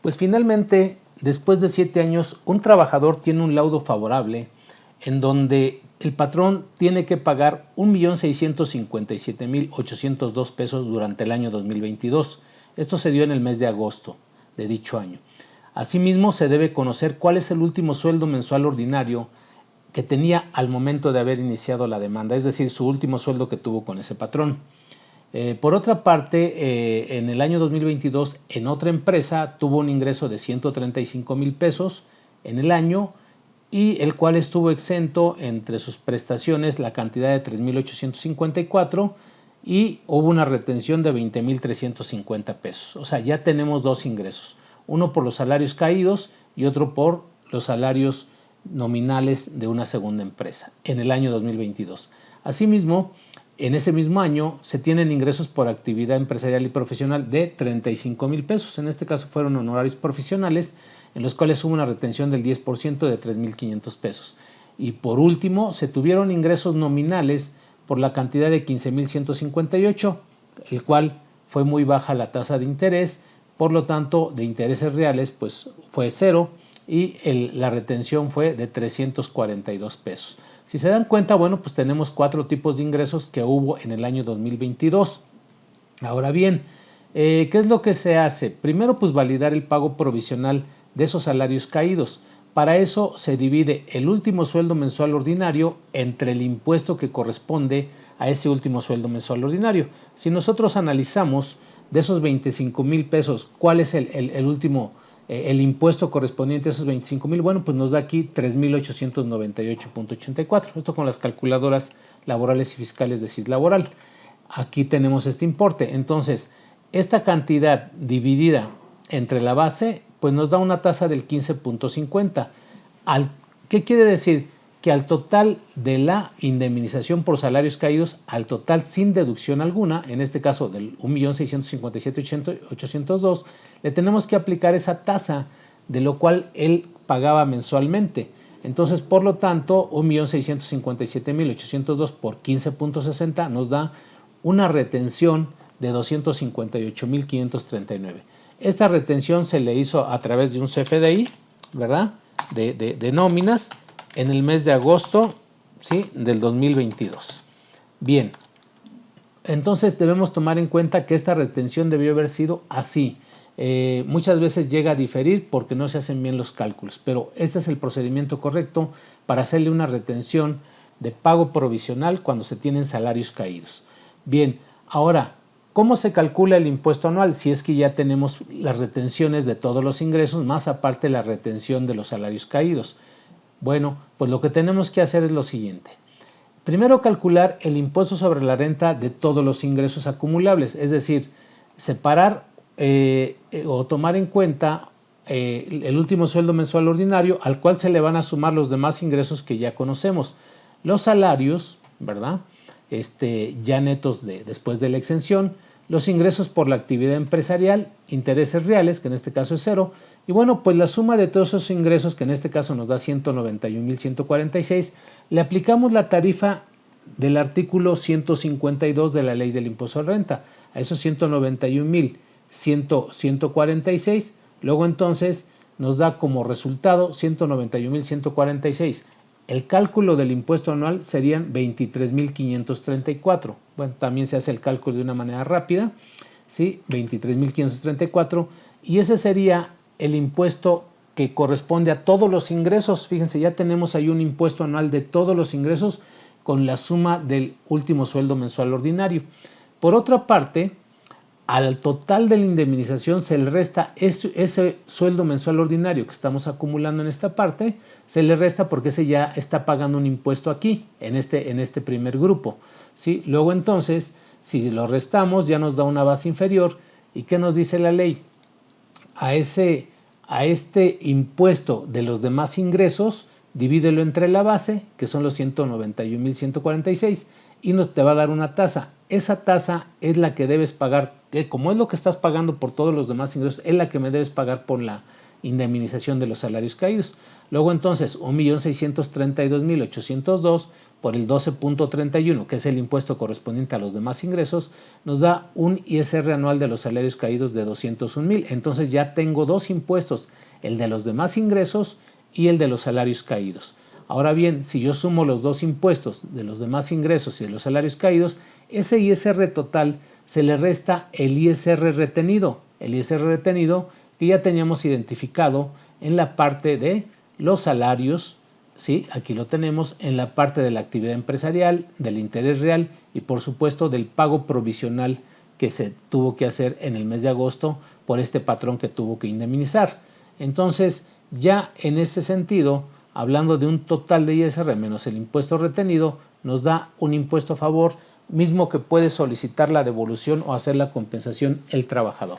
Pues finalmente, después de 7 años, un trabajador tiene un laudo favorable en donde el patrón tiene que pagar 1.657.802 pesos durante el año 2022. Esto se dio en el mes de agosto de dicho año. Asimismo, se debe conocer cuál es el último sueldo mensual ordinario que tenía al momento de haber iniciado la demanda, es decir, su último sueldo que tuvo con ese patrón. Por otra parte, en el año 2022, en otra empresa tuvo un ingreso de 135,000 pesos en el año, y el cual estuvo exento entre sus prestaciones la cantidad de 3,854 y hubo una retención de 20,350 pesos. O sea, ya tenemos dos ingresos, uno por los salarios caídos y otro por los salarios nominales de una segunda empresa en el año 2022. Asimismo, en ese mismo año se tienen ingresos por actividad empresarial y profesional de 35,000 pesos. En este caso fueron honorarios profesionales, en los cuales hubo una retención del 10% de 3,500 pesos. Y por último, se tuvieron ingresos nominales por la cantidad de 15,158, el cual fue muy baja la tasa de interés, por lo tanto, de intereses reales, pues fue cero, y la retención fue de 342 pesos. Si se dan cuenta, bueno, pues tenemos 4 tipos de ingresos que hubo en el año 2022. Ahora bien, ¿qué es lo que se hace? Primero, pues validar el pago provisional de esos salarios caídos. Para eso se divide el último sueldo mensual ordinario entre el impuesto que corresponde a ese último sueldo mensual ordinario. Si nosotros analizamos de esos 25,000 pesos, ¿cuál es el último el impuesto correspondiente a esos 25,000? Bueno, pues nos da aquí 3,898.84. Esto con las calculadoras laborales y fiscales de CIS Laboral. Aquí tenemos este importe. Entonces, esta cantidad dividida entre la base, pues nos da una tasa del 15.50. ¿Qué quiere decir? Que al total de la indemnización por salarios caídos, al total sin deducción alguna, en este caso del 1,657,802, le tenemos que aplicar esa tasa de lo cual él pagaba mensualmente. Entonces, por lo tanto, 1,657,802 por 15.60 nos da una retención de 258,539. Esta retención se le hizo a través de un CFDI, ¿verdad? De nóminas en el mes de agosto, ¿sí?, del 2022. Bien, entonces debemos tomar en cuenta que esta retención debió haber sido así. Muchas veces llega a diferir porque no se hacen bien los cálculos, pero este es el procedimiento correcto para hacerle una retención de pago provisional cuando se tienen salarios caídos. Bien, ahora, ¿cómo se calcula el impuesto anual? Si es que ya tenemos las retenciones de todos los ingresos, más aparte la retención de los salarios caídos. Bueno, pues lo que tenemos que hacer es lo siguiente. Primero, calcular el impuesto sobre la renta de todos los ingresos acumulables, es decir, separar o tomar en cuenta el último sueldo mensual ordinario al cual se le van a sumar los demás ingresos que ya conocemos. Los salarios, ¿verdad?, ya netos después de la exención, los ingresos por la actividad empresarial, intereses reales, que en este caso es cero, y bueno, pues la suma de todos esos ingresos, que en este caso nos da 191,146, le aplicamos la tarifa del artículo 152 de la Ley del Impuesto a la Renta, a esos 191,146, luego entonces nos da como resultado 191,146. El cálculo del impuesto anual serían 23,534. Bueno, también se hace el cálculo de una manera rápida, ¿sí? 23,534, y ese sería el impuesto que corresponde a todos los ingresos. Fíjense, ya tenemos ahí un impuesto anual de todos los ingresos con la suma del último sueldo mensual ordinario. Por otra parte, al total de la indemnización se le resta ese sueldo mensual ordinario que estamos acumulando en esta parte, se le resta porque ese ya está pagando un impuesto aquí, en este primer grupo, ¿sí? Luego entonces, si lo restamos, ya nos da una base inferior. ¿Y qué nos dice la ley? A este impuesto de los demás ingresos, divídelo entre la base, que son los 191,146, y te va a dar una tasa. Esa tasa es la que debes pagar, que como es lo que estás pagando por todos los demás ingresos, es la que me debes pagar por la indemnización de los salarios caídos. Luego entonces 1,632,802 por el 12.31, que es el impuesto correspondiente a los demás ingresos, nos da un ISR anual de los salarios caídos de 201,000. Entonces ya tengo dos impuestos, el de los demás ingresos y el de los salarios caídos. Ahora bien, si yo sumo los dos impuestos de los demás ingresos y de los salarios caídos, ese ISR total se le resta el ISR retenido. El ISR retenido que ya teníamos identificado en la parte de los salarios, ¿sí? Aquí lo tenemos en la parte de la actividad empresarial, del interés real y por supuesto del pago provisional que se tuvo que hacer en el mes de agosto por este patrón que tuvo que indemnizar. Entonces, ya en ese sentido, hablando de un total de ISR menos el impuesto retenido, nos da un impuesto a favor, mismo que puede solicitar la devolución o hacer la compensación el trabajador.